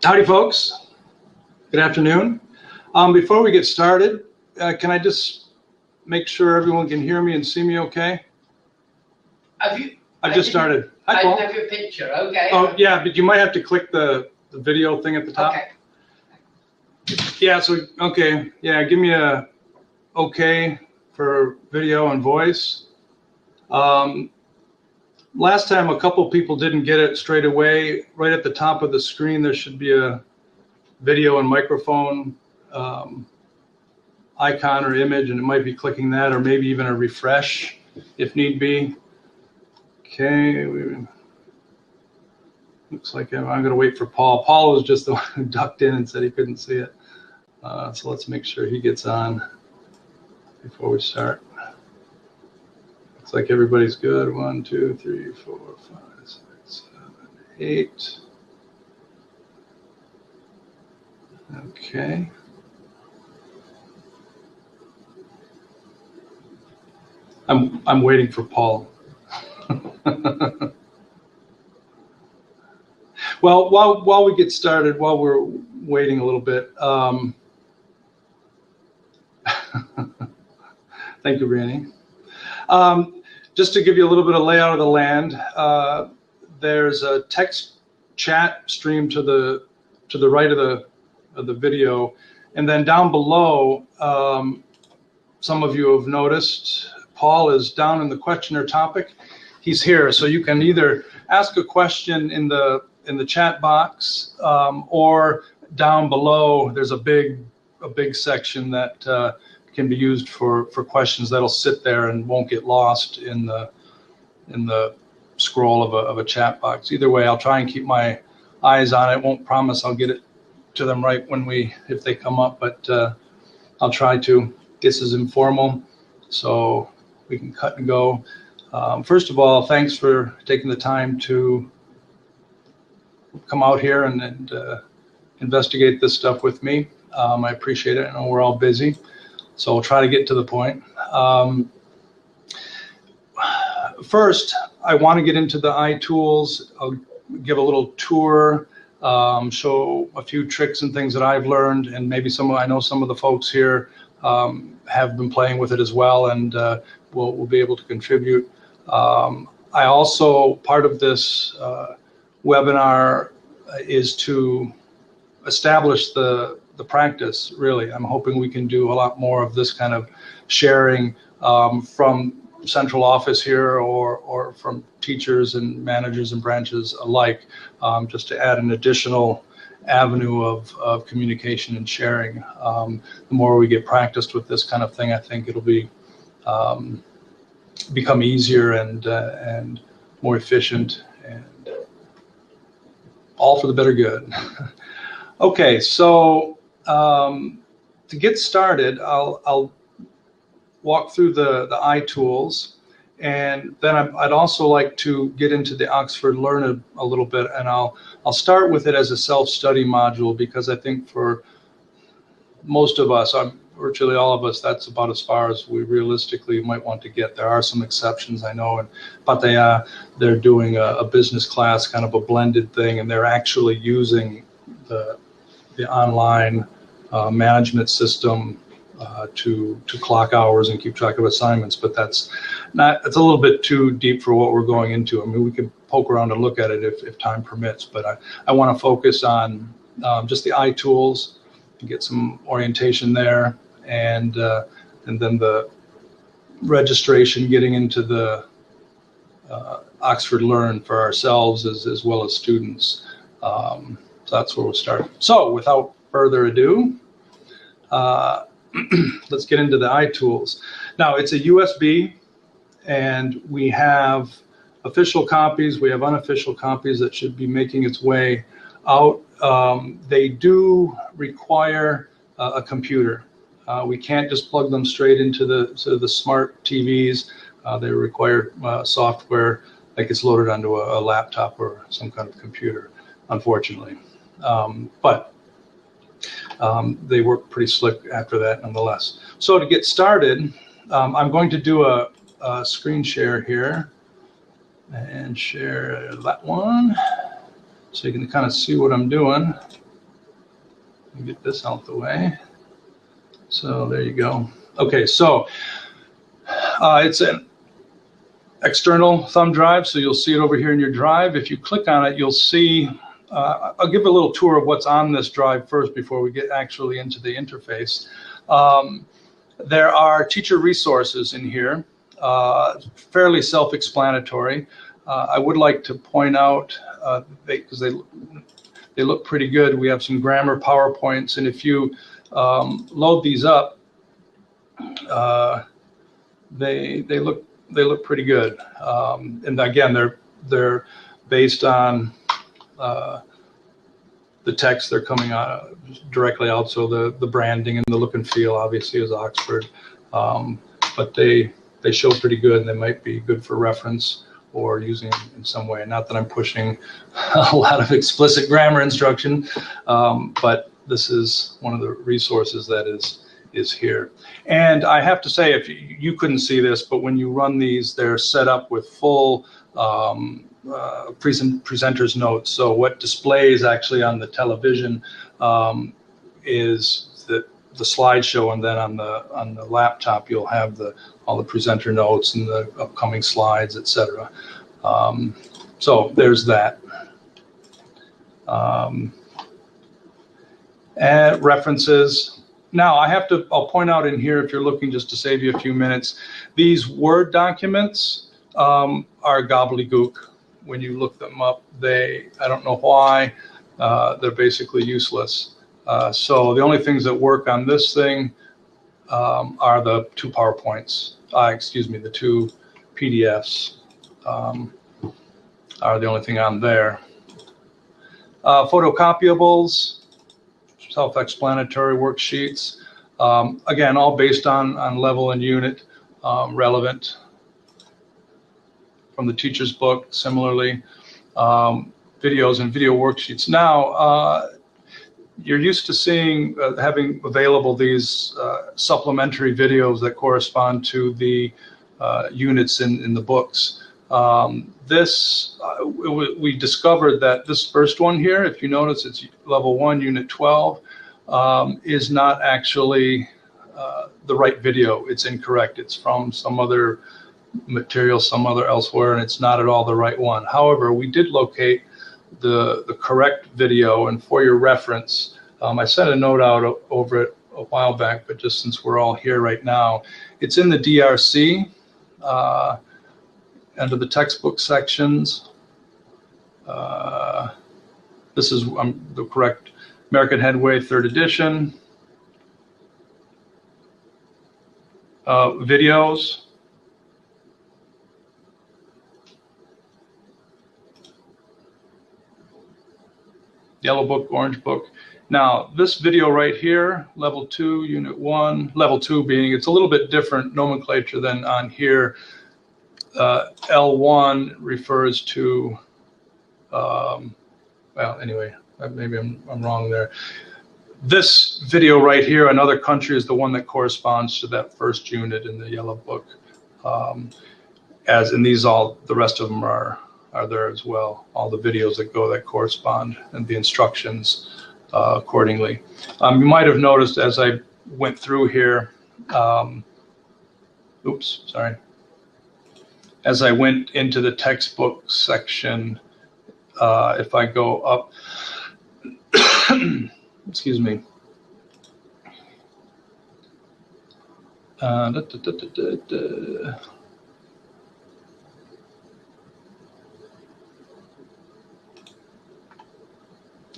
Howdy, folks. Good afternoon. Before we get started, can I just make sure everyone can hear me and see me okay? I've just started. Hi, Paul. I have your picture, okay. Oh, yeah, but you might have to click the video thing at the top. Okay. Yeah, so, okay. Yeah, give me a okay for video and voice. Last time, a couple people didn't get it straight away. Right at the top of the screen, there should be a video and microphone icon or image, and it might be clicking that, or maybe even a refresh if need be. Okay, looks like I'm going to wait for Paul. Paul was just the one who ducked in and said he couldn't see it. So let's make sure he gets on before we start. Looks like everybody's good. 1, 2, 3, 4, 5, 6, 7, 8. Okay. I'm waiting for Paul. Well, while we get started, while we're waiting a little bit, thank you, Randy. Just to give you a little bit of layout of the land, there's a text chat stream to the right of the video, and then down below, some of you have noticed Paul is down in the questioner topic. He's here, so you can either ask a question in the chat box, or down below there's a big section that can be used for questions that'll sit there and won't get lost in the scroll of a chat box. Either way, I'll try and keep my eyes on it. Won't promise I'll get it to them right if they come up, but I'll try to. This is informal, so we can cut and go. First of all, thanks for taking the time to come out here and investigate this stuff with me. I appreciate it. I know we're all busy, so we'll try to get to the point. First, I want to get into the iTools. I'll give a little tour, show a few tricks and things that I've learned, and maybe I know some of the folks here have been playing with it as well, and we'll be able to contribute. I also, part of this webinar is to establish the practice, really. I'm hoping we can do a lot more of this kind of sharing from central office here or from teachers and managers and branches alike, just to add an additional avenue of communication and sharing. The more we get practiced with this kind of thing, I think it'll be become easier and more efficient, and all for the better good. Okay, so to get started, I'll walk through the iTools, and then I'd also like to get into the Oxford Learn a little bit, and I'll start with it as a self-study module, because I think for most of us, virtually all of us, that's about as far as we realistically might want to get. There are some exceptions, I know, and Pattaya, they're doing a business class, kind of a blended thing, and they're actually using the online management system to clock hours and keep track of assignments, but it's a little bit too deep for what we're going into. I mean, we can poke around and look at it if time permits, but I want to focus on just the iTools and get some orientation there, and then the registration, getting into the Oxford Learn for ourselves as well as students. So that's where we'll start. So without further ado, let's get into the iTools. Now, it's a USB, and we have official copies, we have unofficial copies that should be making its way out. They do require a computer. We can't just plug them straight into the smart TVs. They require software that gets loaded onto a laptop or some kind of computer, unfortunately. But they work pretty slick after that, nonetheless. So to get started, I'm going to do a screen share here and share that one so you can kind of see what I'm doing. Get this out the way. So there you go. Okay, so it's an external thumb drive, so you'll see it over here in your drive. If you click on it, you'll see, I'll give a little tour of what's on this drive first before we get actually into the interface. There are teacher resources in here, fairly self-explanatory. I would like to point out, because they look pretty good, we have some grammar PowerPoints, and if you load these up, they look pretty good. And again, they're based on the text they're coming out directly out, so the branding and the look and feel obviously is Oxford, but they show pretty good, and they might be good for reference or using in some way. Not that I'm pushing a lot of explicit grammar instruction, but this is one of the resources that is here. And I have to say, if you couldn't see this, but when you run these, they're set up with full presenter's notes. So what displays actually on the television is the slideshow, and then on the laptop you'll have all the presenter notes and the upcoming slides, etc. So there's that. And references. Now I'll point out in here, if you're looking, just to save you a few minutes, these Word documents are gobbledygook. When you look them up, I don't know why, they're basically useless. So the only things that work on this thing are the two PowerPoints, the two PDFs are the only thing on there. Photocopyables, self-explanatory worksheets, again, all based on level and unit, relevant. From the teacher's book, similarly, videos and video worksheets. Now, you're used to seeing, having available these supplementary videos that correspond to the units in the books. We discovered that this first one here, if you notice, it's level 1, unit 12, is not actually the right video. It's incorrect. It's from some other material, elsewhere, and it's not at all the right one. However, we did locate the correct video, and for your reference, I sent a note out over it a while back, but just since we're all here right now, it's in the DRC, under the textbook sections. This is the correct American Headway 3rd edition. Videos. Yellow book, orange book. Now, this video right here, level 2, unit 1, level 2 being, it's a little bit different nomenclature than on here. L1 refers to, well, anyway, maybe I'm wrong there. This video right here, Another Country, is the one that corresponds to that first unit in the yellow book. As in these, all the rest of them are there as well. All the videos that correspond, and the instructions accordingly. You might have noticed as I went through here, as I went into the textbook section, if I go up, excuse me,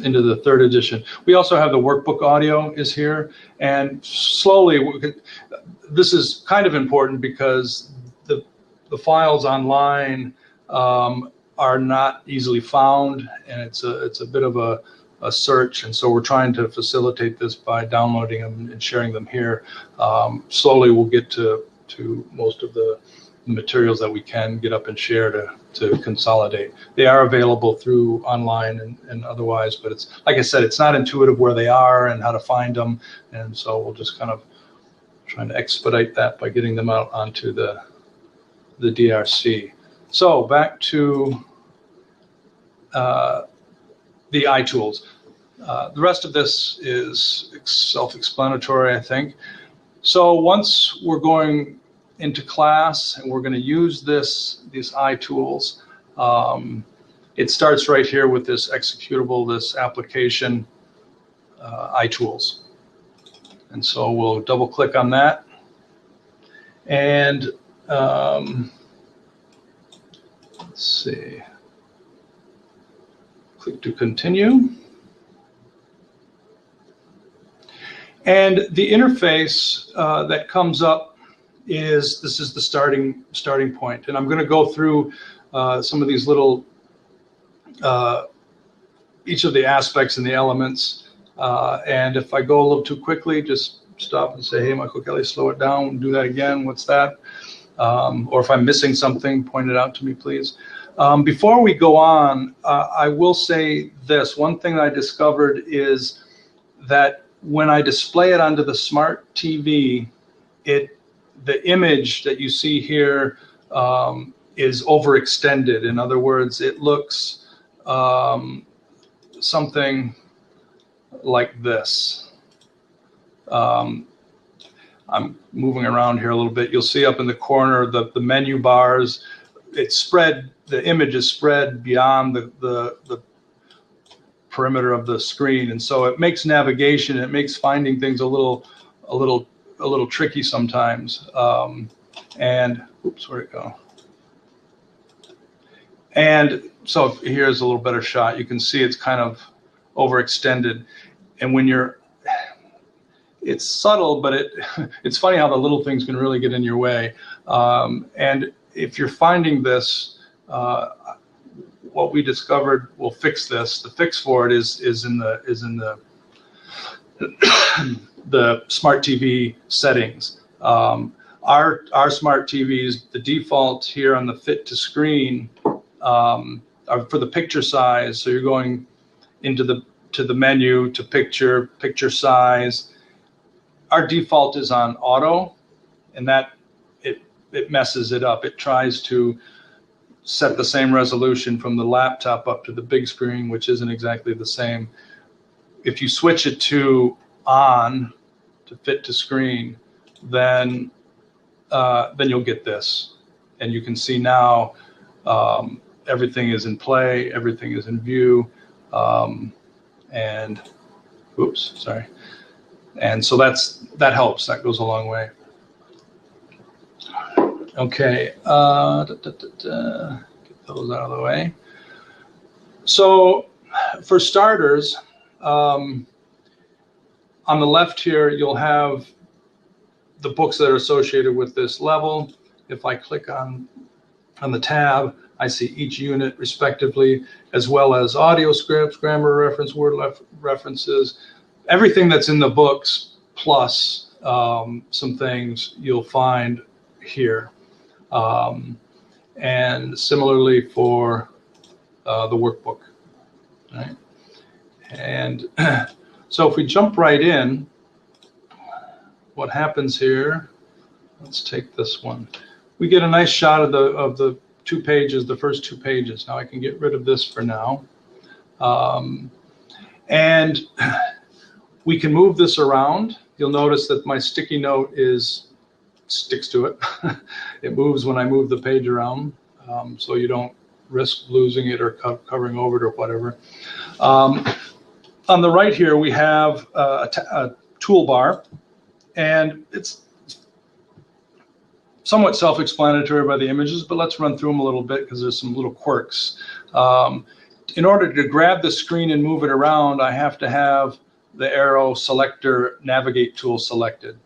into the 3rd edition. We also have the workbook audio is here, and slowly, this is kind of important because the files online are not easily found, and it's a bit of a search, and so we're trying to facilitate this by downloading them and sharing them here. Slowly we'll get to most of the materials that we can get up and share to consolidate. They are available through online and otherwise, but it's, like I said, it's not intuitive where they are and how to find them, and so we'll just kind of trying to expedite that by getting them out onto the DRC. So back to the iTools. The rest of this is self-explanatory, I think. So once we're going into class and we're going to use these iTools, it starts right here with this executable, this application, iTools. And so we'll double click on that. And let's see, click to continue. And the interface that comes up is, this is the starting point. And I'm going to go through some of these little, each of the aspects and the elements. And if I go a little too quickly, just stop and say, hey, Michael Kelley, slow it down, do that again, what's that? Or if I'm missing something, point it out to me, please. Before we go on, I will say this. One thing I discovered is that when I display it onto the smart TV, the image that you see here is overextended. In other words, it looks something like this. I'm moving around here a little bit. You'll see up in the corner the menu bars. It's spread. The image is spread beyond the perimeter of the screen, and so it makes navigation. It makes finding things a little tricky sometimes. And oops, where'd it go? And so here's a little better shot. You can see it's kind of overextended, and when it's subtle, but it's funny how the little things can really get in your way. And if you're finding this, what we discovered will fix this. The fix for it is in the the smart TV settings. Our smart TVs, the default here on the fit to screen are for the picture size. So you're going into the menu to picture size. Our default is on auto, and that it messes it up. It tries to set the same resolution from the laptop up to the big screen, which isn't exactly the same. If you switch it to on, to fit to screen, then you'll get this, and you can see now everything is in play, everything is in view, and oops, sorry. And so that helps. That goes a long way. Okay, get those out of the way. So for starters, on the left here, you'll have the books that are associated with this level. If I click on the tab, I see each unit respectively, as well as audio scripts, grammar reference, word references, everything that's in the books, plus some things you'll find here. And similarly for the workbook, right? And so if we jump right in, what happens here, let's take this one. We get a nice shot of the 2 pages, the first 2 pages. Now I can get rid of this for now. And we can move this around. You'll notice that my sticky note sticks to it. It moves when I move the page around, so you don't risk losing it or covering over it or whatever. On the right here, we have a toolbar, and it's somewhat self-explanatory by the images, but let's run through them a little bit because there's some little quirks. In order to grab the screen and move it around, I have to have the arrow selector navigate tool selected.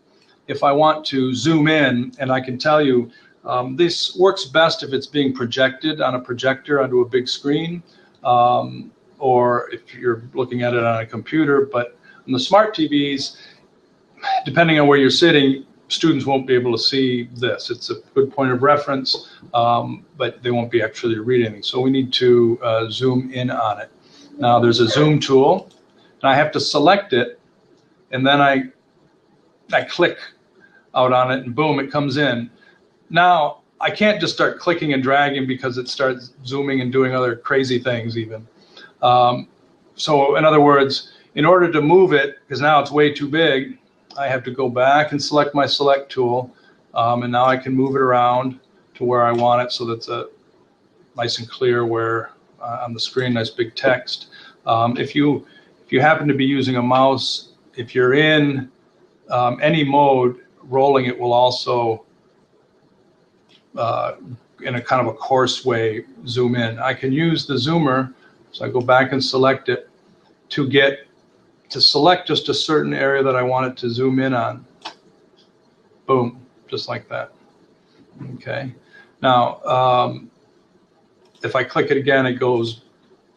If I want to zoom in, and I can tell you, this works best if it's being projected on a projector onto a big screen, or if you're looking at it on a computer. But on the smart TVs, depending on where you're sitting, students won't be able to see this. It's a good point of reference, but they won't be actually reading anything. So we need to zoom in on it. Now there's a zoom tool, and I have to select it, and then I click out on it, and boom, it comes in. Now I can't just start clicking and dragging because it starts zooming and doing other crazy things even. So in other words, in order to move it, because now it's way too big, I have to go back and select my select tool, and now I can move it around to where I want it so that's nice and clear where on the screen, nice big text. If you happen to be using a mouse, if you're in any mode, rolling it will also, in a kind of a coarse way, zoom in. I can use the zoomer, so I go back and select it to select just a certain area that I want it to zoom in on. Boom, just like that. Okay. Now, if I click it again, it goes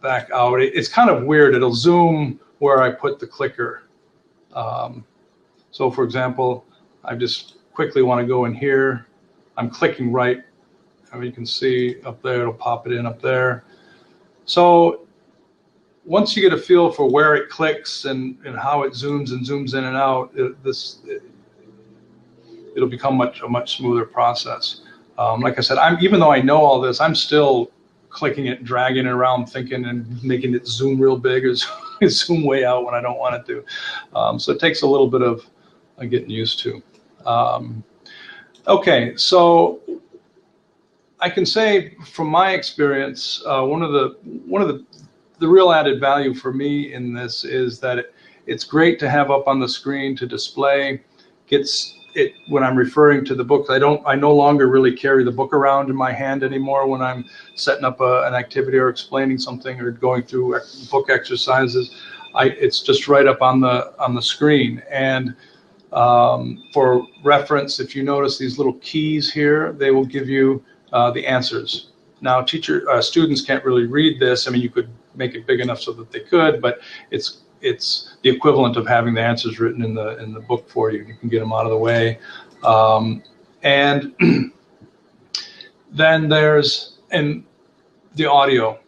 back out. It's kind of weird. It'll zoom where I put the clicker. So for example, I just quickly want to go in here. I'm clicking right. You can see up there, it'll pop it in up there. So once you get a feel for where it clicks and how it zooms in and out, it'll become a much smoother process. Like I said, even though I know all this, I'm still clicking it, dragging it around, thinking and making it zoom real big or zoom way out when I don't want it to. So it takes a little bit of getting used to. Okay, so I can say from my experience, one of the real added value for me in this is that it's great to have up on the screen to display. When I'm referring to the book, I no longer really carry the book around in my hand anymore when I'm setting up an activity or explaining something or going through book exercises. It's just right up on the screen. And for reference, if you notice these little keys here, they will give you the answers. Now, students can't really read this. I mean, you could make it big enough so that they could, but it's the equivalent of having the answers written in the book for you. You can get them out of the way. And then there's the audio.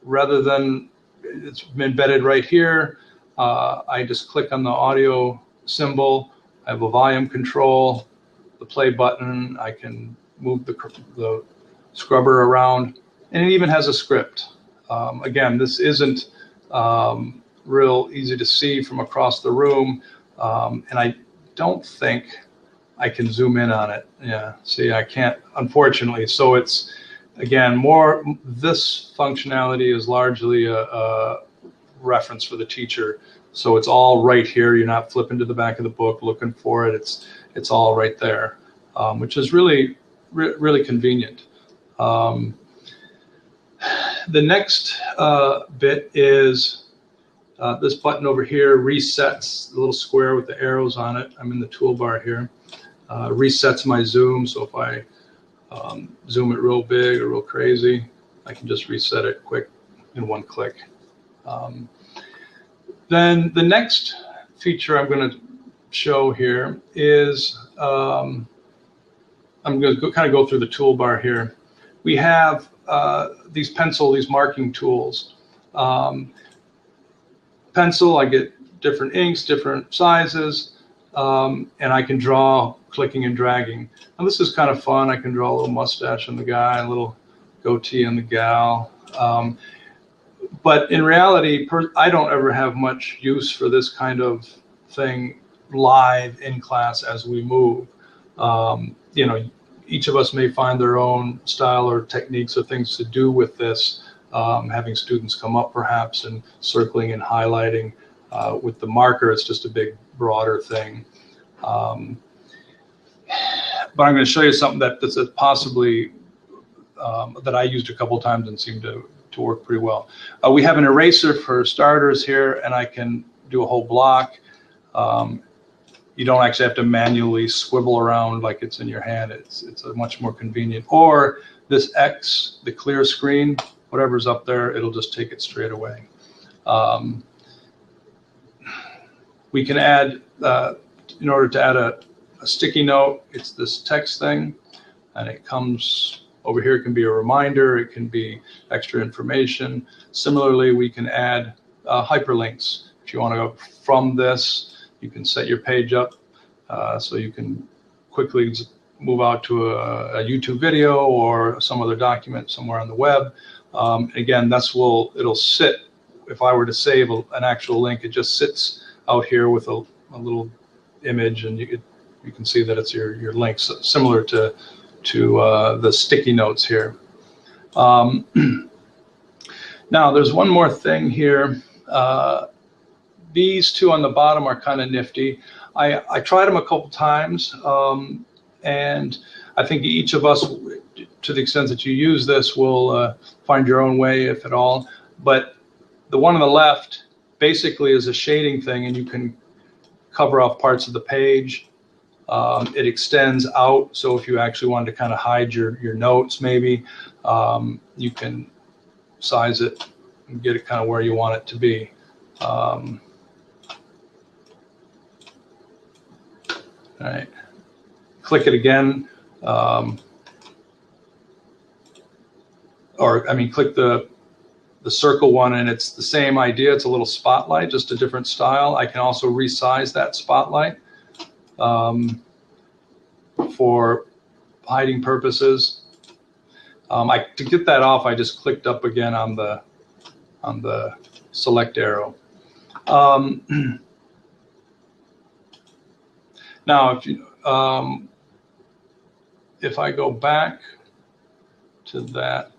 Rather than it's embedded right here, I just click on the audio symbol. I have a volume control, the play button. I can move the scrubber around, and it even has a script. Again, this isn't real easy to see from across the room, and I don't think I can zoom in on it. Yeah, see, I can't, unfortunately. So it's, again, this functionality is largely a reference for the teacher. So it's all right here. You're not flipping to the back of the book looking for it. It's all right there, which is really convenient. The next bit is this button over here resets, the little square with the arrows on it. I'm in the toolbar here. Resets my zoom, so if I zoom it real big or real crazy, I can just reset it quick in one click. Then the next feature I'm going to show here is, I'm going to kind of go through the toolbar here. We have these marking tools. Pencil, I get different inks, different sizes, and I can draw clicking and dragging. And this is kind of fun. I can draw a little mustache on the guy, a little goatee on the gal. But in reality, I don't ever have much use for this kind of thing live in class as we move. You know, each of us may find their own style or techniques or things to do with this, having students come up perhaps and circling and highlighting. With the marker, it's just a big, broader thing. But I'm going to show you something that's possibly that I used a couple times and seemed to work pretty well. We have an eraser for starters here, and I can do a whole block. You don't actually have to manually swivel around like it's in your hand. It's a much more convenient. Or this X, the clear screen, whatever's up there, it'll just take it straight away. We can add, in order to add a sticky note, it's this text thing, and it comes over here. It can be a reminder, it can be extra information. Similarly, we can add hyperlinks. If you want to go from this, you can set your page up so you can quickly move out to a YouTube video or some other document somewhere on the web. Again, it'll sit if I were to save an actual link, it just sits out here with a little image, and you can see that it's your link, similar to the sticky notes here. Now there's one more thing here. These two on the bottom are kind of nifty. I tried them a couple times, and I think each of us, to the extent that you use this, will find your own way, if at all. But the one on the left basically is a shading thing, and you can cover off parts of the page. It extends out, so if you actually wanted to kind of hide your notes, maybe, you can size it and get it kind of where you want it to be. All right, click it again, click the circle one, and it's the same idea. It's a little spotlight, just a different style. I can also resize that spotlight for hiding purposes. To get that off, I just clicked up again on the select arrow. Now, if I go back to that,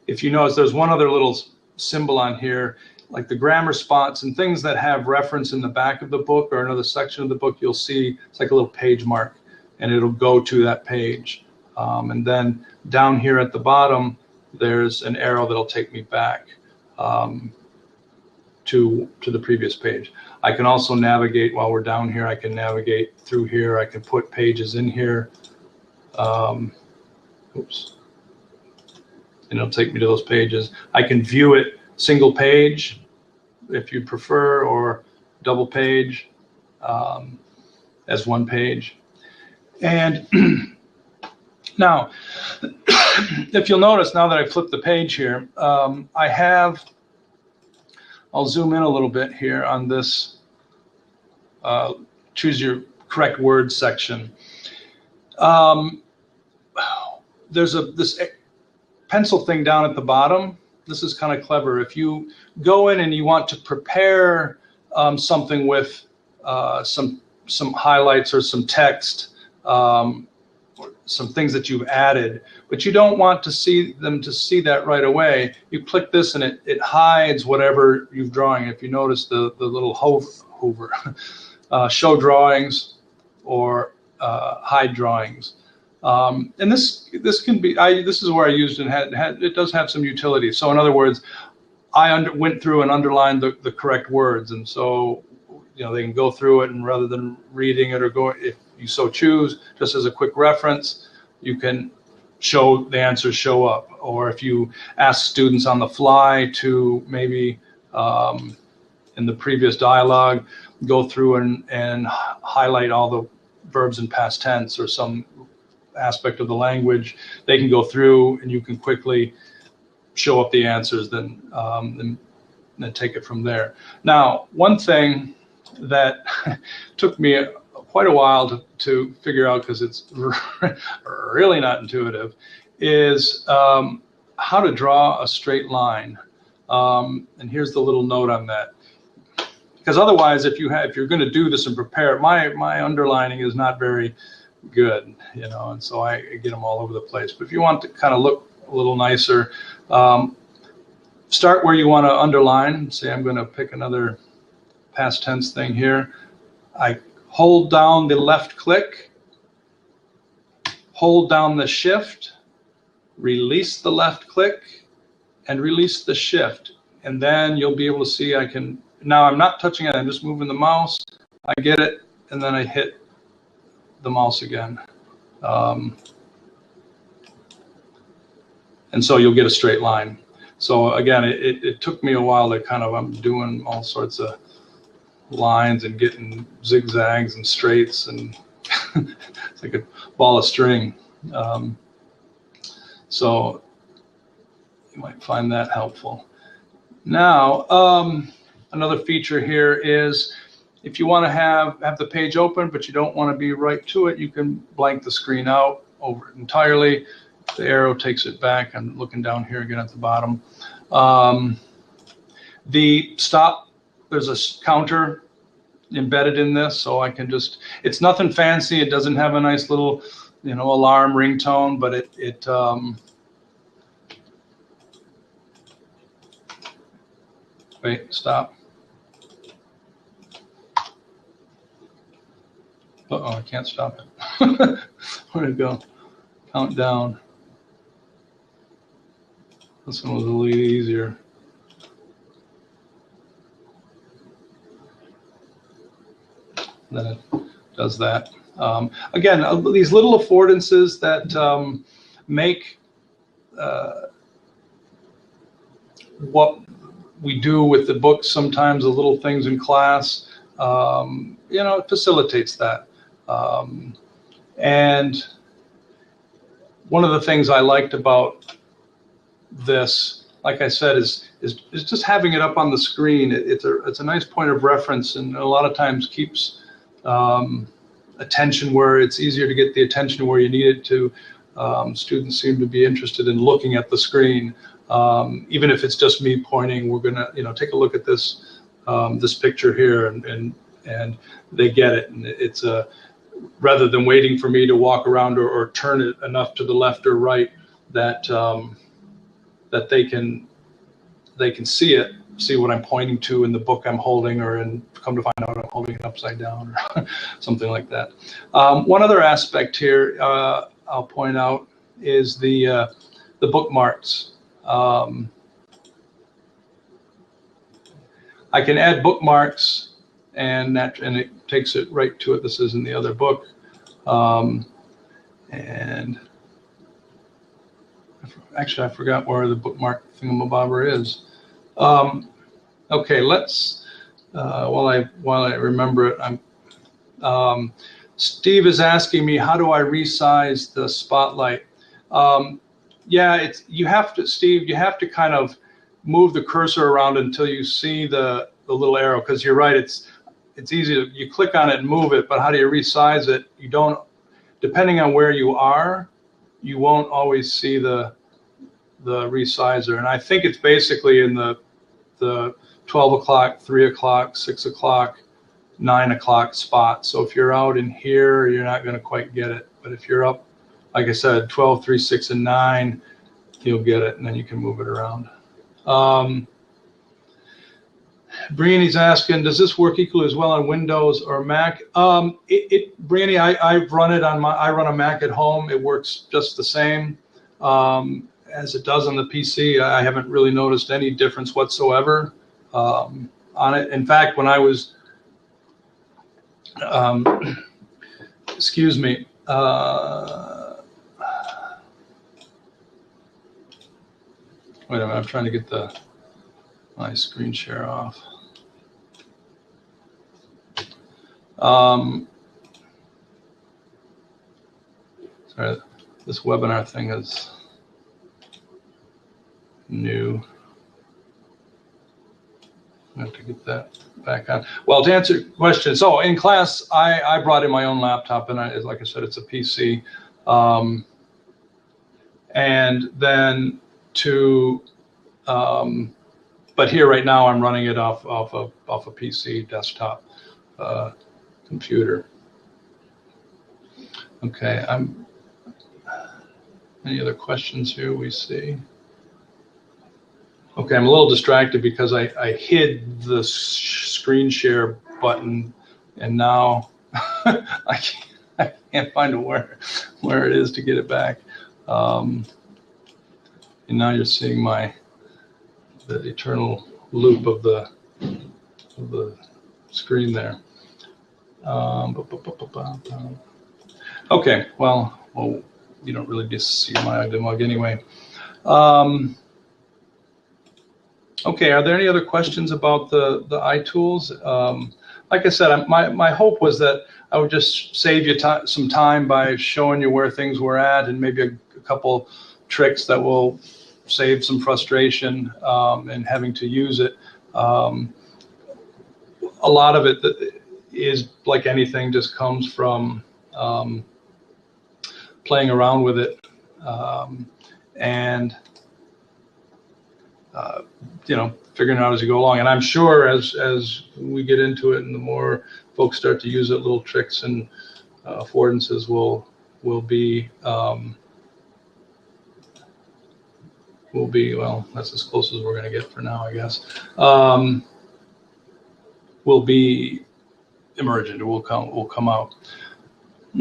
if you notice, there's one other little symbol on here, like the grammar spots and things that have reference in the back of the book or another section of the book. You'll see it's like a little page mark, and it'll go to that page. And then down here at the bottom, there's an arrow that'll take me back to the previous page. I can also navigate while we're down here. I can navigate through here. I can put pages in here. Oops. And it'll take me to those pages. I can view it single page if you prefer, or double page as one page. And now, if you'll notice, now that I flipped the page here, I'll zoom in a little bit here on this choose your correct words section. There's this pencil thing down at the bottom. This is kind of clever. If you go in and you want to prepare something with some highlights or some text, or some things that you've added, but you don't want to see that right away, you click this and it hides whatever you've drawn. If you notice the little hover, show drawings or hide drawings. And this can be, this is where I used it, and it does have some utility. So in other words, I went through and underlined the correct words, and so they can go through it, and rather than reading it or going, if you so choose, just as a quick reference, you can show the answers show up. Or if you ask students on the fly to maybe in the previous dialogue go through and highlight all the verbs in past tense or some aspect of the language, they can go through and you can quickly show up the answers, then take it from there. Now, one thing that took me quite a while to figure out, because it's really not intuitive, is how to draw a straight line. And here's the little note on that. Because otherwise, if you're going to do this and prepare, my underlining is not very good, and so I get them all over the place. But if you want to kind of look a little nicer, start where you want to underline. Say I'm going to pick another past tense thing here. I hold down the left click, hold down the shift, release the left click, and release the shift. And then you'll be able to see now I'm not touching it, I'm just moving the mouse. I get it, and then I hit the mouse again. And so you'll get a straight line. So again, it took me a while to I'm doing all sorts of lines and getting zigzags and straights, and it's like a ball of string. So you might find that helpful. Now, another feature here is if you want to have the page open, but you don't want to be right to it, you can blank the screen out over entirely. The arrow takes it back. I'm looking down here again at the bottom. The stop, there's a counter embedded in this, so I can just, it's nothing fancy. It doesn't have a nice little, you know, alarm ringtone, but it wait, stop. Uh-oh, I can't stop it. Where'd it go? Count down. This one was a little easier. Then it does that. Again, these little affordances that make what we do with the books, sometimes the little things in class, you know, it facilitates that. And one of the things I liked about this, like I said, is just having it up on the screen. It's a nice point of reference, and a lot of times keeps attention where it's easier to get the attention where you need it to. Students seem to be interested in looking at the screen, even if it's just me pointing. We're gonna, you know, take a look at this this picture here, and they get it. And it's a, rather than waiting for me to walk around or turn it enough to the left or right that that they can see it, see what I'm pointing to in the book I'm holding, or in, come to find out I'm holding it upside down or something like that. One other aspect here I'll point out is the bookmarks. I can add bookmarks, and it takes it right to it. This is in the other book, and actually I forgot where the bookmark thingamabobber is. Okay, let's while I remember it, Steve is asking me, how do I resize the spotlight? Yeah, you have to, Steve, you have to kind of move the cursor around until you see the little arrow, because you're right, it's easy to, you click on it and move it, but how do you resize it? You don't, depending on where you are, you won't always see the resizer. And I think it's basically in the 12 o'clock, 3 o'clock, 6 o'clock, 9 o'clock spot. So if you're out in here, you're not going to quite get it. But if you're up, like I said, 12, 3, 6, and 9, you'll get it, and then you can move it around. Brianny's asking, does this work equally as well on Windows or Mac? Brianny, I've run it on I run a Mac at home. It works just the same as it does on the PC. I haven't really noticed any difference whatsoever on it. In fact, when I was, excuse me, wait a minute, I'm trying to get my screen share off. Sorry, this webinar thing is new. I have to get that back on. Well, to answer your question, so in class, I brought in my own laptop, and like I said, it's a PC. And then but here right now, I'm running it off a PC desktop computer. Okay, any other questions here we see? Okay, I'm a little distracted because I hid the screen share button, and now I can't find where it is to get it back. And now you're seeing the eternal loop of the screen there. Okay, well, you don't really just see my mug anyway. Okay, are there any other questions about the iTools? Like I said, my hope was that I would just save you some time by showing you where things were at, and maybe a couple tricks that will save some frustration in having to use it. A lot of it is, like anything, just comes from playing around with it. And figuring it out as you go along. And I'm sure as we get into it and the more folks start to use it, little tricks and affordances will be well, that's as close as we're going to get for now, I guess. Will be emergent. It will come out.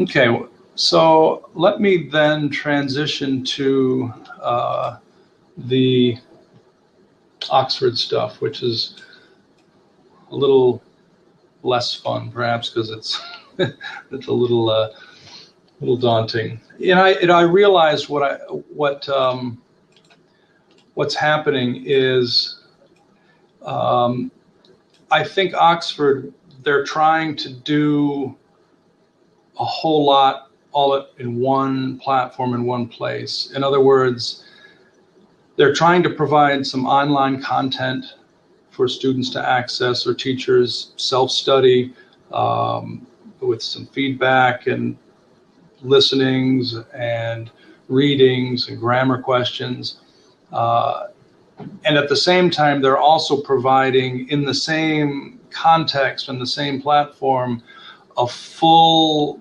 Okay, so let me then transition to the Oxford stuff, which is a little less fun, perhaps, because it's it's a little daunting. And I realized what's happening is I think Oxford, they're trying to do a whole lot all in one platform in one place. In other words, they're trying to provide some online content for students to access or teachers self-study with some feedback and listenings and readings and grammar questions. And at the same time, they're also providing in the same context and the same platform a full-blown,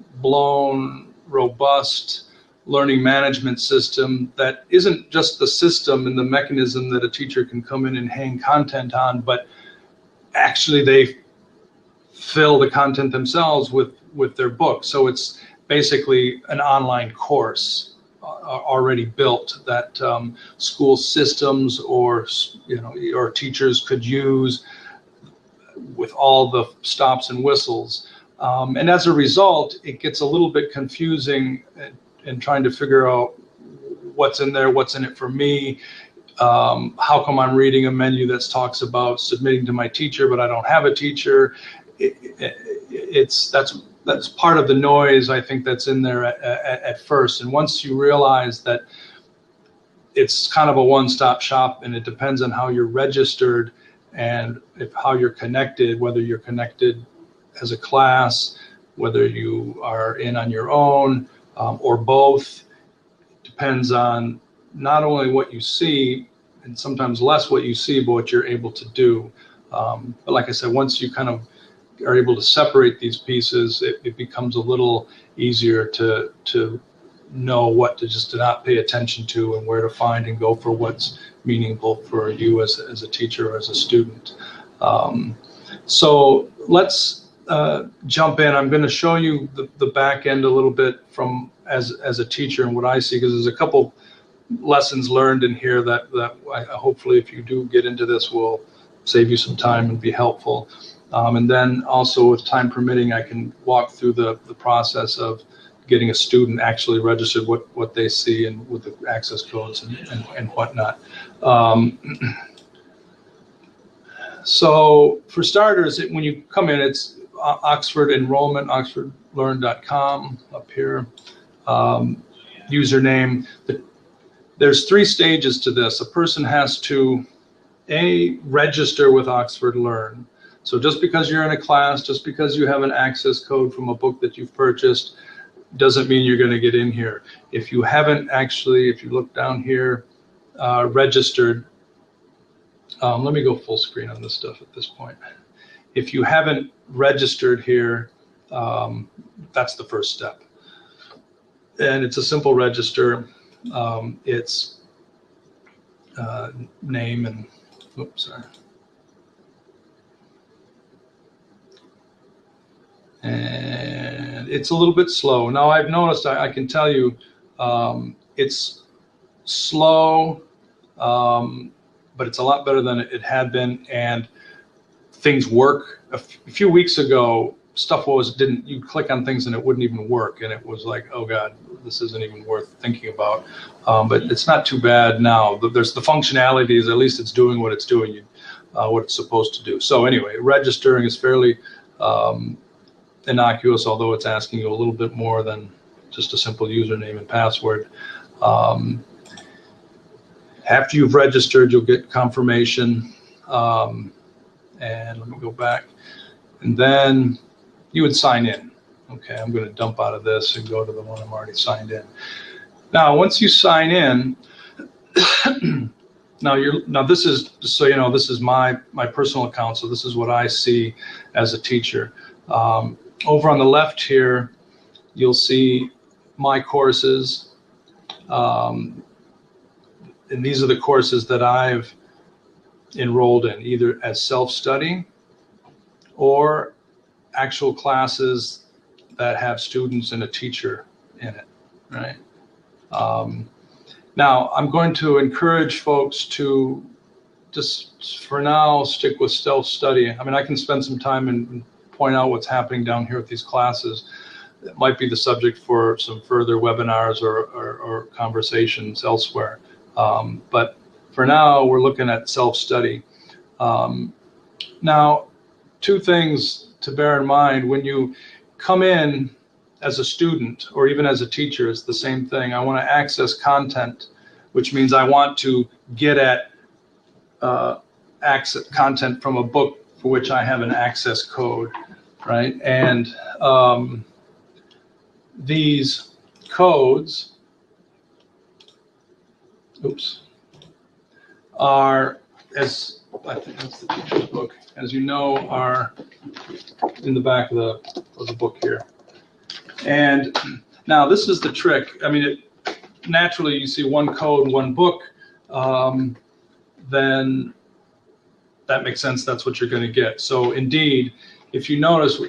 robust learning management system that isn't just the system and the mechanism that a teacher can come in and hang content on, but actually they fill the content themselves with their book. So it's basically an online course already built that school systems or teachers could use with all the stops and whistles. And as a result, it gets a little bit confusing in trying to figure out what's in there, what's in it for me. How come I'm reading a menu that talks about submitting to my teacher, but I don't have a teacher? That's part of the noise, I think, that's in there at first. And once you realize that it's kind of a one-stop shop and it depends on how you're registered and how you're connected, whether you're connected as a class, whether you are in on your own, or both, depends on not only what you see, and sometimes less what you see, but what you're able to do. But like I said, once you kind of are able to separate these pieces, it becomes a little easier to know what to not pay attention to and where to find and go for what's meaningful for you as a teacher or as a student. So let's jump in. I'm going to show you the back end a little bit from as a teacher and what I see, because there's a couple lessons learned in here that I hopefully, if you do get into this, will save you some time and be helpful. And then also, with time permitting, I can walk through the process of getting a student actually registered, what they see and with the access codes and whatnot. So for starters, when you come in, it's Oxford Enrollment, oxfordlearn.com up here, username. There's 3 stages to this. A person has to, register with Oxford Learn. So just because you're in a class, just because you have an access code from a book that you've purchased, doesn't mean you're going to get in here. If you haven't actually, if you look down here, registered, let me go full screen on this stuff at this point. If you haven't registered here, that's the first step. And it's a simple register. It's name and, oops, sorry. And it's a little bit slow. Now I've noticed, I can tell you, it's slow, but it's a lot better than it had been, and things work. A few weeks ago, stuff you click on things and it wouldn't even work, and it was like, oh God, this isn't even worth thinking about. But it's not too bad now. There's the functionalities, at least it's doing what it's doing, what it's supposed to do. So anyway, registering is fairly innocuous, although it's asking you a little bit more than just a simple username and password. After you've registered, you'll get confirmation. And let me go back. And then you would sign in. Okay, I'm going to dump out of this and go to the one I'm already signed in. Now, once you sign in, Now this is, just so you know, this is my personal account, so this is what I see as a teacher. Over on the left here, you'll see my courses, and these are the courses that I've enrolled in, either as self-study or actual classes that have students and a teacher in it, right? Now, I'm going to encourage folks to just, for now, stick with self-study. I mean, I can spend some time and point out what's happening down here with these classes. It might be the subject for some further webinars or conversations elsewhere. But for now, we're looking at self-study. Now, two things to bear in mind when you come in as a student or even as a teacher. It's the same thing. I want to access content, which means I want to get at access content from a book for which I have an access code, right? And these codes, are, as I think that's the teacher's book, as you know, are in the back of the book here. And now this is the trick. I mean, naturally you see one code, one book, then that makes sense. That's what you're going to get. So indeed, if you notice,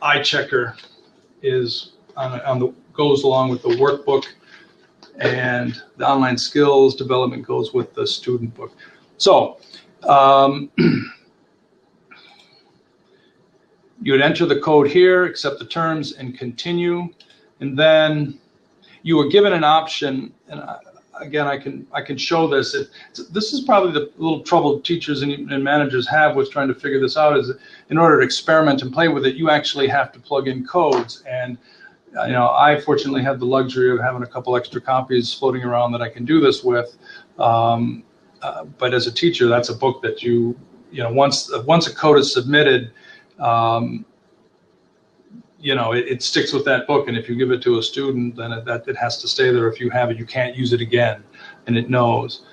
iChecker is goes along with the workbook, and the online skills development goes with the student book. So you would enter the code here, accept the terms, and continue. And then you were given an option, and again, I can show this. This is probably the little trouble teachers and managers have with trying to figure this out, is in order to experiment and play with it, you actually have to plug in codes. And I fortunately have the luxury of having a couple extra copies floating around that I can do this with. But as a teacher, that's a book that once a code is submitted, it sticks with that book, and if you give it to a student, then it has to stay there. If you have it, you can't use it again, and it knows.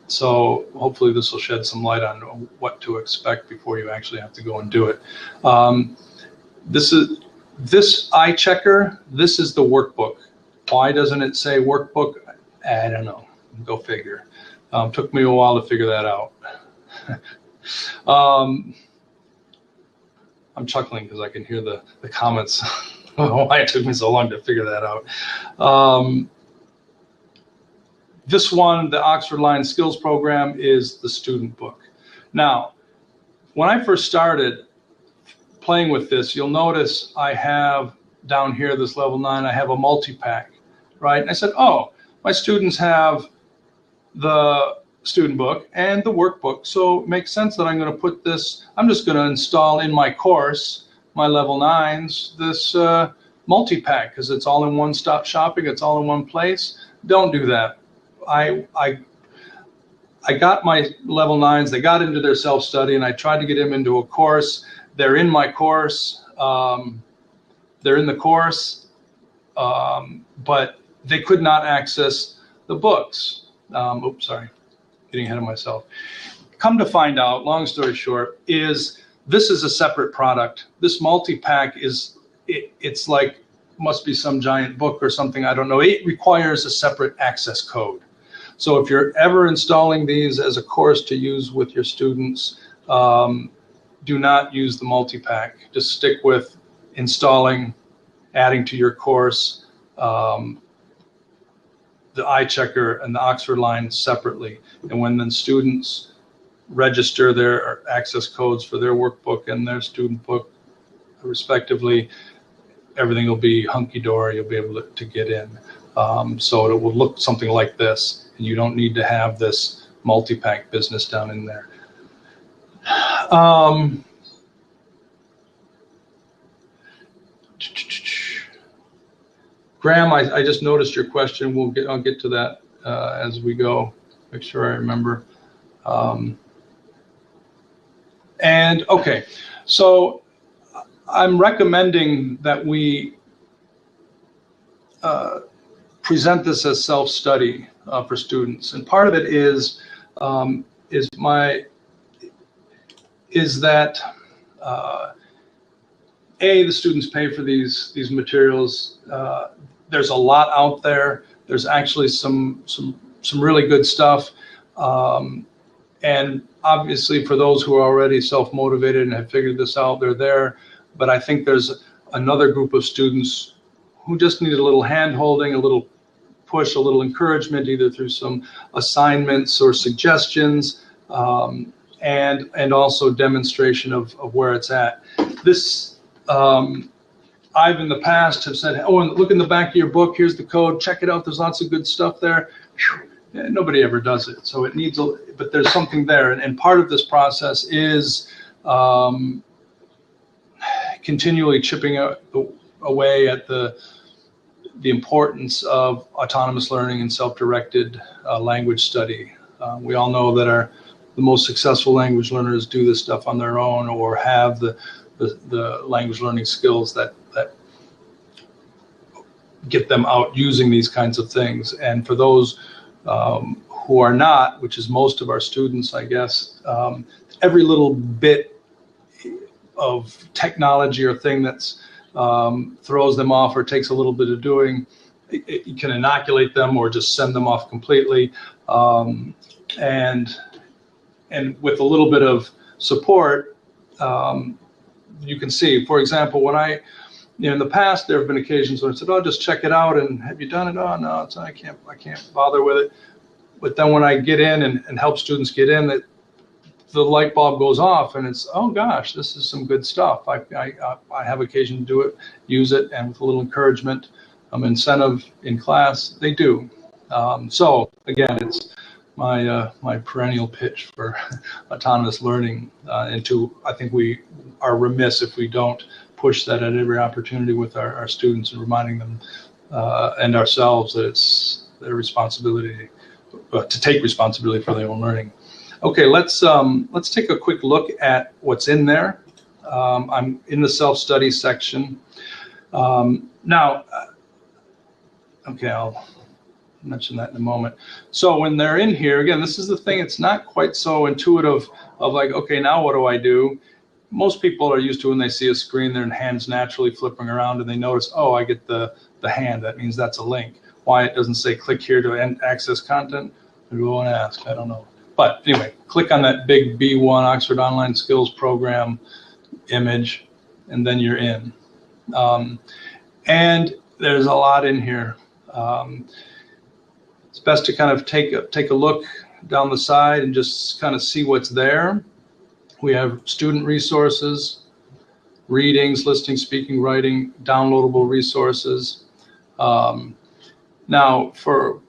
So hopefully this will shed some light on what to expect before you actually have to go and do it. This iChecker, this is the workbook. Why doesn't it say workbook? I don't know. Go figure. Took me a while to figure that out. I'm chuckling because I can hear the comments why it took me so long to figure that out. This one, the Oxford Line Skills Program, is the student book. Now, when I first started playing with this, you'll notice I have down here, this level 9, I have a multi-pack, right? And I said, oh, my students have the student book and the workbook, so it makes sense that I'm going to put this, I'm just going to install in my course, my level 9s, this multi-pack, because it's all in one-stop shopping, it's all in one place. Don't do that. I got my level 9s, they got into their self-study, and I tried to get them into a course. They're in my course, they're in the course, but they could not access the books. Oops, sorry, getting ahead of myself. Come to find out, long story short, this is a separate product. This multi-pack it's like, must be some giant book or something, I don't know. It requires a separate access code. So if you're ever installing these as a course to use with your students, do not use the multi-pack. Just stick with installing, adding to your course, the iChecker and the Oxford Line separately. And when the students register their access codes for their workbook and their student book, respectively, everything will be hunky-dory. You'll be able to get in. So it will look something like this, and you don't need to have this multi-pack business down in there. Graham, I just noticed your question. I'll get to that as we go. Make sure I remember. And okay, so I'm recommending that we present this as self-study for students, and part of it is that the students pay for these materials. There's a lot out there. There's actually some really good stuff, and obviously for those who are already self-motivated and have figured this out, they're there. But I think there's another group of students who just need a little hand-holding, a little push, a little encouragement, either through some assignments or suggestions, and also demonstration of where it's at. This, I've in the past have said, oh, and look in the back of your book, here's the code, check it out, there's lots of good stuff there. Whew. Nobody ever does it, so it needs but there's something there, and part of this process is continually chipping away at the importance of autonomous learning and self-directed language study. We all know that the most successful language learners do this stuff on their own, or have the language learning skills that get them out using these kinds of things. And for those who are not, which is most of our students, I guess, every little bit of technology or thing that's throws them off or takes a little bit of doing, it can inoculate them or just send them off completely. And with a little bit of support, you can see, for example, when in the past, there have been occasions when I said, oh, just check it out, and have you done it? Oh, no, I can't bother with it. But then when I get in and help students get in, the light bulb goes off, and it's, oh gosh, this is some good stuff. I have occasion to do it, use it, and with a little encouragement, incentive in class, they do. So again, it's my perennial pitch for autonomous learning, I think we are remiss if we don't push that at every opportunity with our students, and reminding them and ourselves that it's their responsibility to take responsibility for their own learning. Okay, let's take a quick look at what's in there. I'm in the self-study section now. Okay, I'll mention that in a moment. So when they're in here, again, this is the thing, it's not quite so intuitive of like, okay, now what do I do? Most people are used to when they see a screen, their hands naturally flipping around, and they notice, oh, I get the hand, that means that's a link. Why it doesn't say click here to access content, I go and ask, I don't know. But anyway, click on that big B1 Oxford Online Skills Program image, and then you're in. And there's a lot in here. It's best to kind of take a look down the side and just kind of see what's there. We have student resources, readings, listening, speaking, writing, downloadable resources. Now, for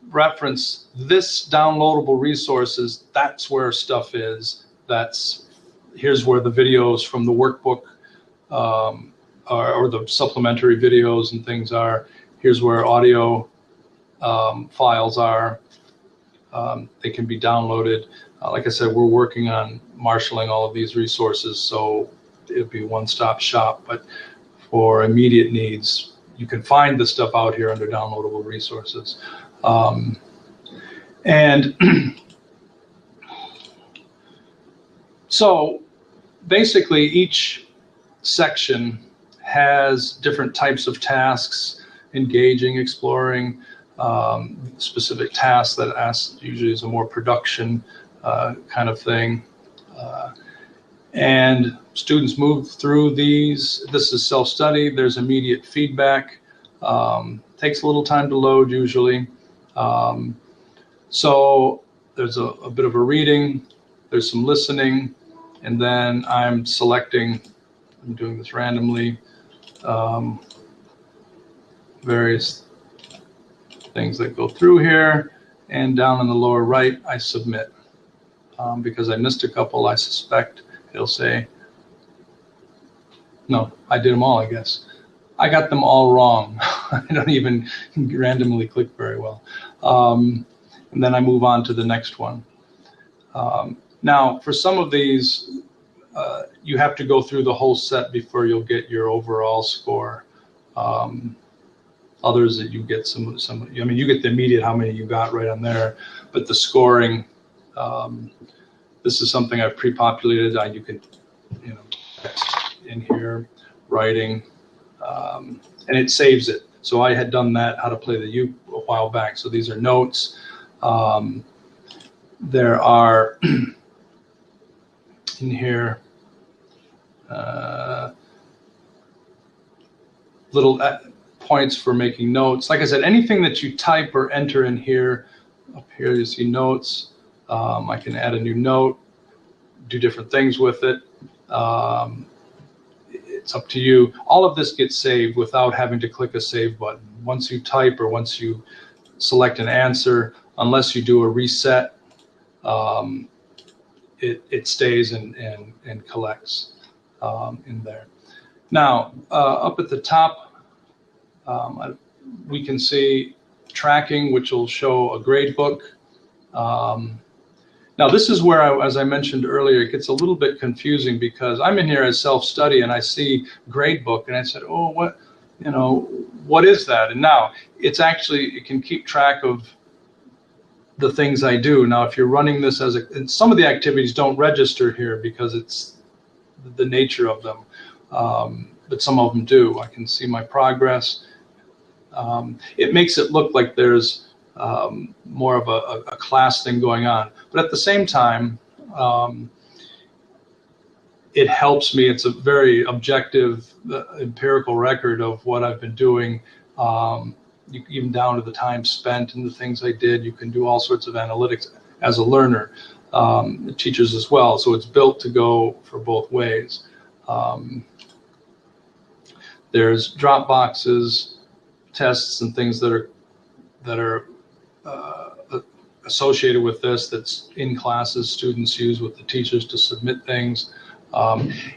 reference, this downloadable resources, that's where stuff is. Here's where the videos from the workbook or the supplementary videos and things are. Here's where audio files are. They can be downloaded. Like I said, we're working on marshaling all of these resources, so it'll be a one-stop shop. But for immediate needs, you can find the stuff out here under downloadable resources. And so basically each section has different types of tasks, engaging, exploring, specific tasks that usually is a more production kind of thing. And students move through these. This is self-study. There's immediate feedback. Takes a little time to load usually. So there's a bit of a reading, there's some listening, and then I'm doing this randomly, various things that go through here, and down in the lower right, I submit. Because I missed a couple, I suspect it'll say, no, I did them all, I guess. I got them all wrong. I don't even randomly click very well. And then I move on to the next one. Now, for some of these, you have to go through the whole set before you'll get your overall score. A others that you get some. I mean, you get the immediate how many you got right on there, but the scoring. This is something I've pre-populated. You can, text in here, writing, and it saves it. So I had done that, how to play the U a while back. So these are notes. There are in here little points for making notes. Like I said, anything that you type or enter in here, up here you see notes. I can add a new note, do different things with it. It's up to you. All of this gets saved without having to click a save button. Once you type or once you select an answer, unless you do a reset, it stays and collects in there. Now, up at the top, we can see tracking, which will show a grade book. Now, this is where, as I mentioned earlier, it gets a little bit confusing because I'm in here as self-study and I see grade book and I said, oh, what is that? And now it's actually, it can keep track of the things I do. Now, if you're running this and some of the activities don't register here because it's the nature of them, but some of them do. I can see my progress. It makes it look like there's more of a class thing going on, but at the same time, it helps me. It's a very objective, empirical record of what I've been doing, even down to the time spent and the things I did. You can do all sorts of analytics as a learner, teachers as well. So it's built to go for both ways. There's drop boxes, tests, and things that are associated with this, that's in classes students use with the teachers to submit things.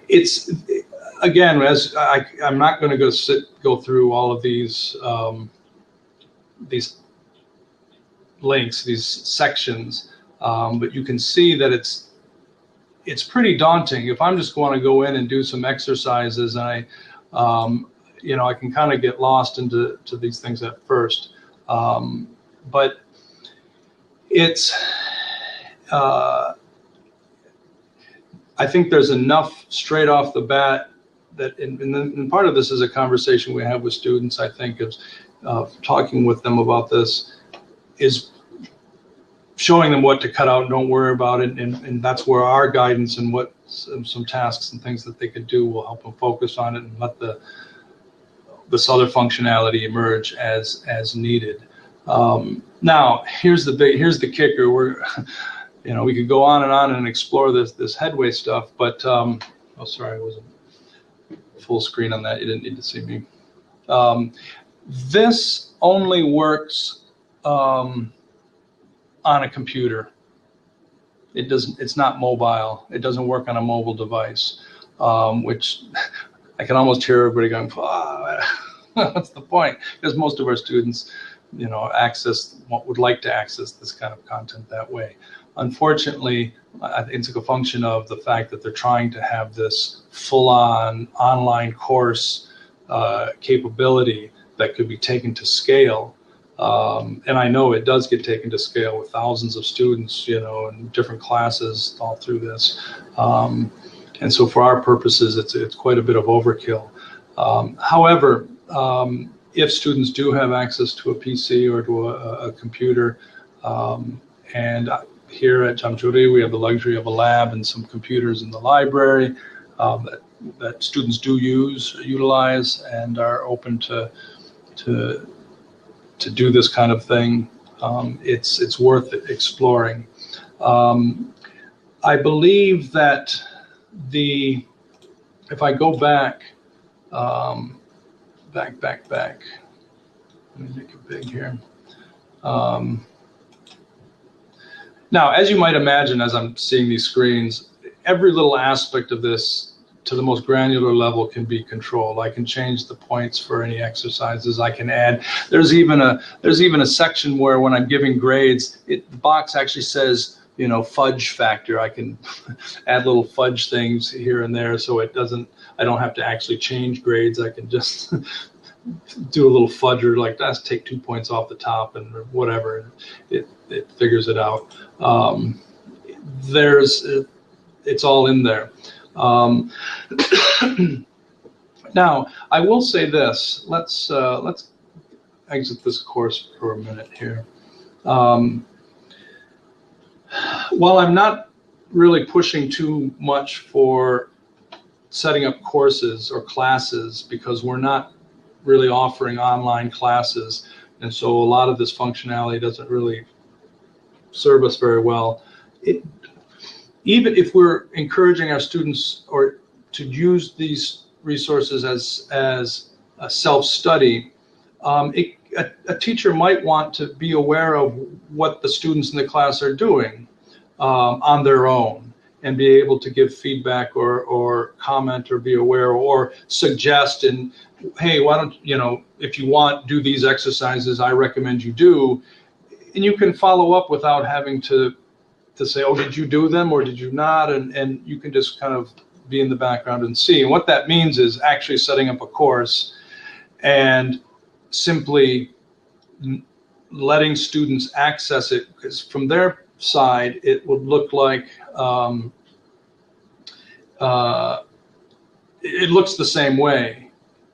It's, again, as I'm not going to go through all of these links, these sections, but you can see that it's pretty daunting. If I'm just going to go in and do some exercises, and I can kind of get lost into these things at first. But it's, I think there's enough straight off the bat that, and part of this is a conversation we have with students, I think, of talking with them about this, is showing them what to cut out, don't worry about it, and that's where our guidance and what some tasks and things that they could do will help them focus on it and let this other functionality emerge as needed. Now, here's the kicker. We could go on and explore this Headway stuff, but oh, sorry, I wasn't full screen on that. You didn't need to see me. This only works on a computer. It's not mobile. It doesn't work on a mobile device, which I can almost hear everybody going, what's the point? Because most of our students, would like to access this kind of content that way. Unfortunately, I think it's a function of the fact that they're trying to have this full-on online course capability that could be taken to scale. And I know it does get taken to scale with thousands of students, in different classes all through this. And so for our purposes, it's quite a bit of overkill. However, if students do have access to a PC or to a computer, and here at Jamjuri, we have the luxury of a lab and some computers in the library that students do utilize and are open to do this kind of thing. It's worth exploring. I believe that if I go back, back. Let me make it big here. Now, as you might imagine, as I'm seeing these screens, every little aspect of this to the most granular level can be controlled. I can change the points for any exercises. I can add. There's even a section where when I'm giving grades, the box actually says, fudge factor. I can add little fudge things here and there, so I don't have to actually change grades. I can just do a little fudger like that's take 2 points off the top and whatever. It figures it out. It's all in there. Now, I will say this. Let's exit this course for a minute here. While I'm not really pushing too much for setting up courses or classes, because we're not really offering online classes, and so a lot of this functionality doesn't really serve us very well. Even if we're encouraging our students or to use these resources as a self-study, a teacher might want to be aware of what the students in the class are doing on their own, and be able to give feedback or comment or be aware or suggest, and hey, why don't if you want, do these exercises, I recommend you do. And you can follow up without having to say, oh, did you do them or did you not? And you can just kind of be in the background and see. And what that means is actually setting up a course and simply letting students access it, because from their side it would look like it looks the same way.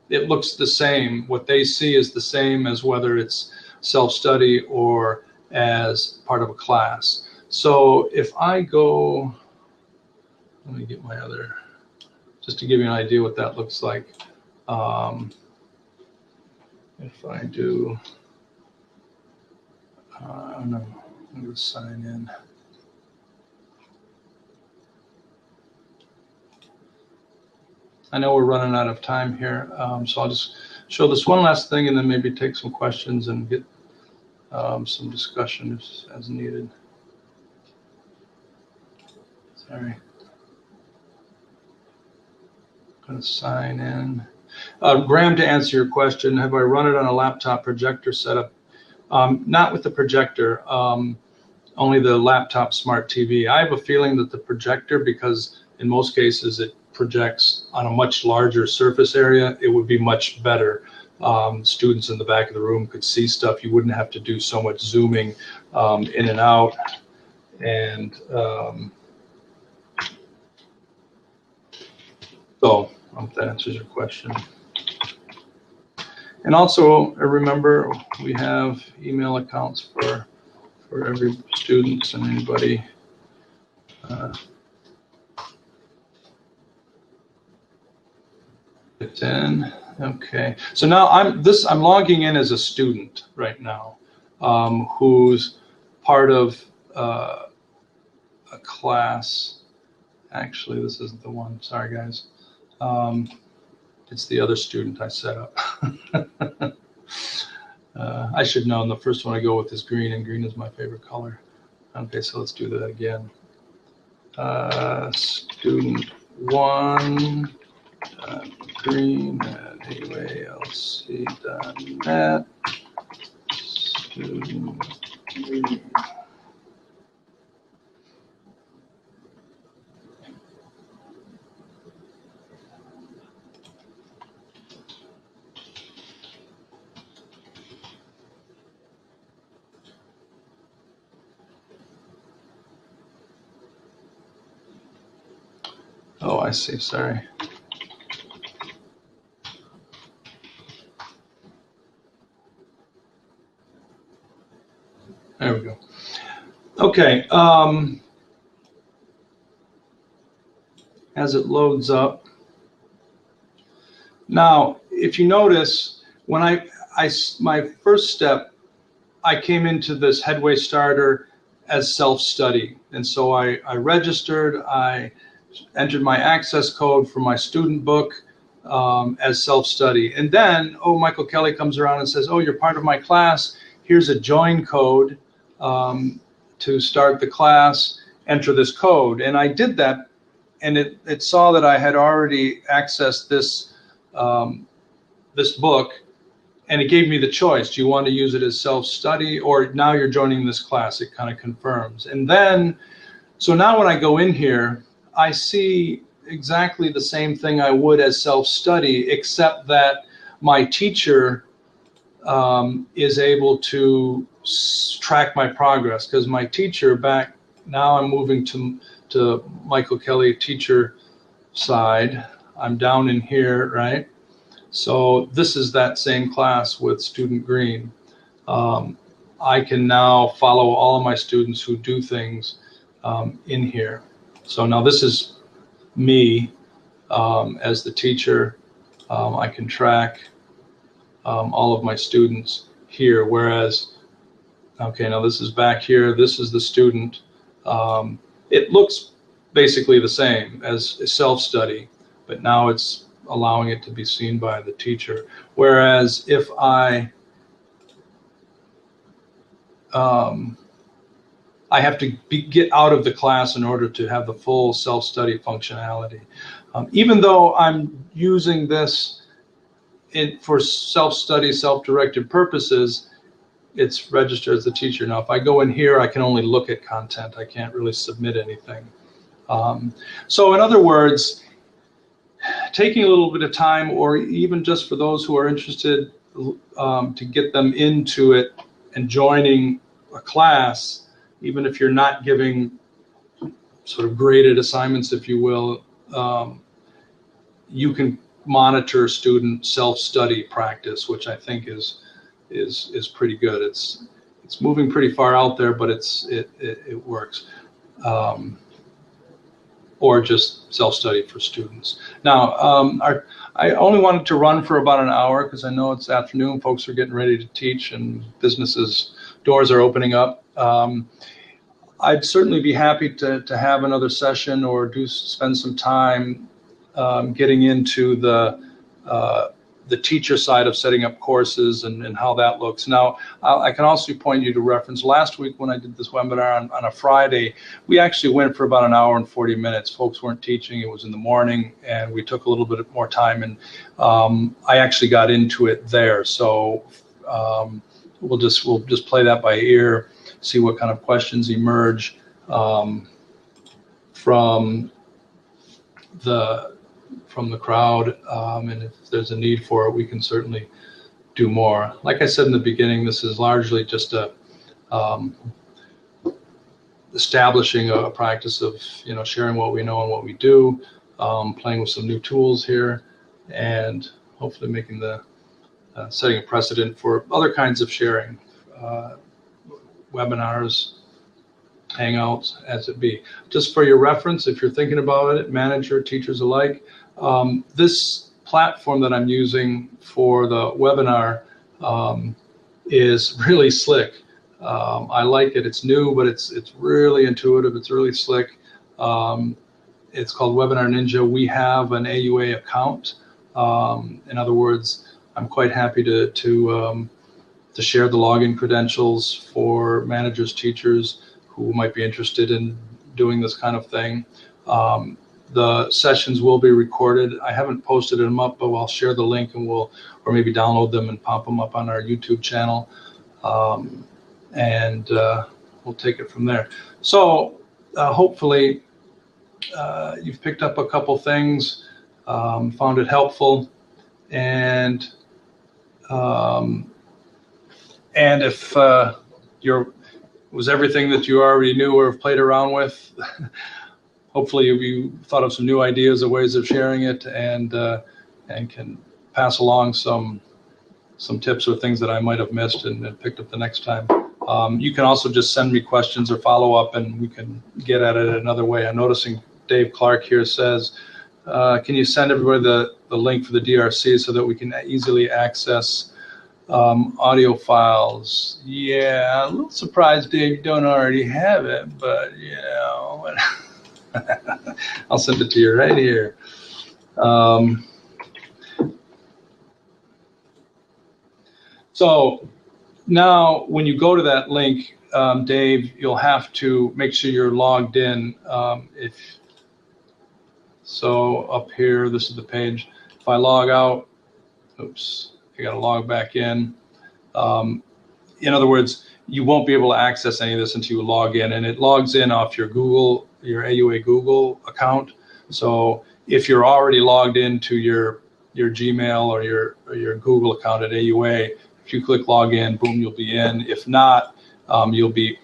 It looks the same. What they see is the same as whether it's self-study or as part of a class. So if I go, let me get my other, just to give you an idea what that looks like. If I do, I don't know, I'm going to sign in. I know we're running out of time here, so I'll just show this one last thing and then maybe take some questions and get some discussion as needed. Sorry. I'm going to sign in. Graham, to answer your question, have I run it on a laptop projector setup? Not with the projector, only the laptop smart TV. I have a feeling that the projector, because in most cases it projects on a much larger surface area, it would be much better. Students in the back of the room could see stuff. You wouldn't have to do so much zooming in and out. And so I hope that answers your question. And also remember, we have email accounts for every student and anybody. It's in. Okay. So now I'm logging in as a student right now, who's part of a class. Actually, this isn't the one. Sorry, guys. It's the other student I set up. I should know. And the first one I go with is green, and green is my favorite color. Okay, so let's do that again. Student 1, green at headwaylc.net. Student green. Oh, I see. Sorry. There we go. Okay. As it loads up. Now, if you notice, when my first step, I came into this Headway Starter as self-study. And so I registered, I entered my access code for my student book as self-study. And then, Michael Kelley comes around and says, oh, you're part of my class. Here's a join code to start the class. Enter this code. And I did that, and it saw that I had already accessed this, this book, and it gave me the choice. Do you want to use it as self-study, or now you're joining this class? It kind of confirms. And then, so now when I go in here, I see exactly the same thing I would as self-study, except that my teacher is able to track my progress, because my teacher back now, I'm moving to Michael Kelley teacher side. I'm down in here, right? So this is that same class with student green. I can now follow all of my students who do things in here. So now this is me as the teacher. I can track all of my students here, whereas, okay, now this is back here, this is the student. It looks basically the same as self-study, but now it's allowing it to be seen by the teacher. Whereas if I have to get out of the class in order to have the full self-study functionality. Even though I'm using this for self-study, self-directed purposes, it's registered as the teacher. Now, if I go in here, I can only look at content. I can't really submit anything. So in other words, taking a little bit of time, or even just for those who are interested to get them into it and joining a class, even if you're not giving sort of graded assignments, if you will, you can monitor student self-study practice, which I think is pretty good. It's moving pretty far out there, but it works. Or just self-study for students. Now, I only wanted to run for about an hour because I know it's afternoon. Folks are getting ready to teach and businesses' doors are opening up. I'd certainly be happy to have another session or spend some time getting into the teacher side of setting up courses and how that looks. Now, I can also point you to reference last week when I did this webinar on a Friday. We actually went for about an hour and 40 minutes. Folks weren't teaching. It was in the morning, and we took a little bit more time, and I actually got into it there. So we'll just play that by ear, see what kind of questions emerge from the crowd, and if there's a need for it, we can certainly do more. Like I said in the beginning, this is largely just establishing a practice of sharing what we know and what we do, playing with some new tools here, and hopefully making setting a precedent for other kinds of sharing, webinars, Hangouts, as it be. Just for your reference, if you're thinking about it, manager, teachers alike, this platform that I'm using for the webinar is really slick. I like it. It's new, but it's really intuitive. It's really slick. It's called Webinar Ninja. We have an AUA account. In other words, I'm quite happy to share the login credentials for managers, teachers who might be interested in doing this kind of thing. The sessions will be recorded. I haven't posted them up, but I'll share the link and or maybe download them and pop them up on our YouTube channel. And we'll take it from there. So hopefully you've picked up a couple things, found it helpful, and if was everything that you already knew or have played around with, hopefully you thought of some new ideas or ways of sharing it, and can pass along some tips or things that I might have missed and picked up the next time. You can also just send me questions or follow up, and we can get at it another way. I'm noticing Dave Clark here says, can you send everybody the link for the DRC so that we can easily access audio files? Yeah, a little surprised, Dave, you don't already have it, but I'll send it to you right here. So now when you go to that link, Dave, you'll have to make sure you're logged in. So up here, this is the page. If I log out, oops, I got to log back in. In other words, you won't be able to access any of this until you log in, and it logs in off your AUA Google account. So if you're already logged into your your Gmail or your Google account at AUA. If you click log in, boom, you'll be in. If not, you'll be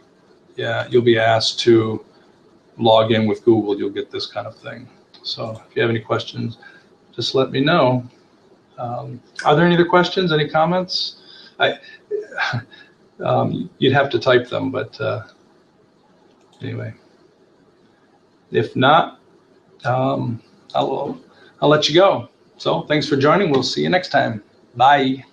asked to log in with Google. You'll get this kind of thing. So if you have any questions, just let me know. Are there any other questions? Any comments? You'd have to type them, but anyway. If not, I'll let you go. So thanks for joining. We'll see you next time. Bye.